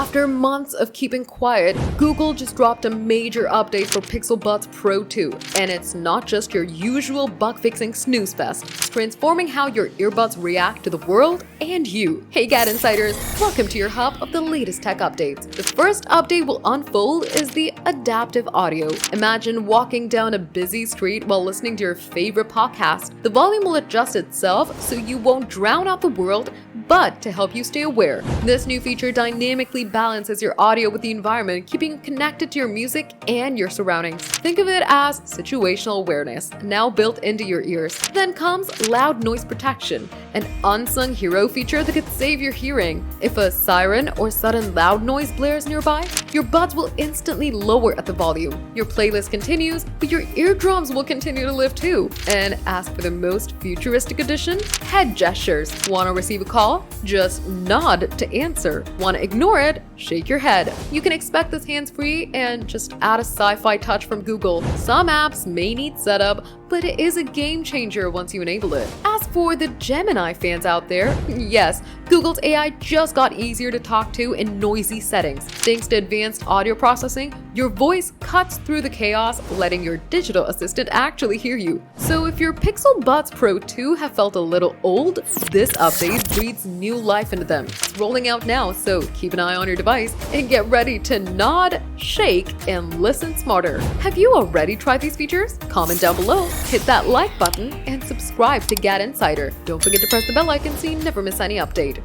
After months of keeping quiet, Google just dropped a major update for Pixel Buds Pro 2, and it's not just your usual bug-fixing snooze fest. It's transforming how your earbuds react to the world and you. Hey GadInsiders, welcome to your hub of the latest tech updates. The first update will unfold is the adaptive audio. Imagine walking down a busy street while listening to your favorite podcast. The volume will adjust itself so you won't drown out the world, but to help you stay aware. This new feature dynamically balances your audio with the environment, keeping you connected to your music and your surroundings. Think of it as situational awareness, now built into your ears. Then comes loud noise protection, an unsung hero feature that could save your hearing. If a siren or sudden loud noise blares nearby, your buds will instantly lower at the volume. Your playlist continues, but your eardrums will continue to live too. And as for the most futuristic addition, head gestures. Want to receive a call? Just nod to answer. Want to ignore it? Shake your head. You can expect this hands-free and just add a sci-fi touch from Google. Some apps may need setup, but it is a game changer once you enable it. As for the Gemini fans out there, yes, Google's AI just got easier to talk to in noisy settings. Thanks to advanced audio processing, your voice cuts through the chaos, letting your digital assistant actually hear you. So if your Pixel Buds Pro 2 have felt a little old, this update breathes new life into them. It's rolling out now, so keep an eye on your device and get ready to nod, shake, and listen smarter. Have you already tried these features? Comment down below, hit that like button, and subscribe to GadInsider. Don't forget to press the bell icon so you never miss any update.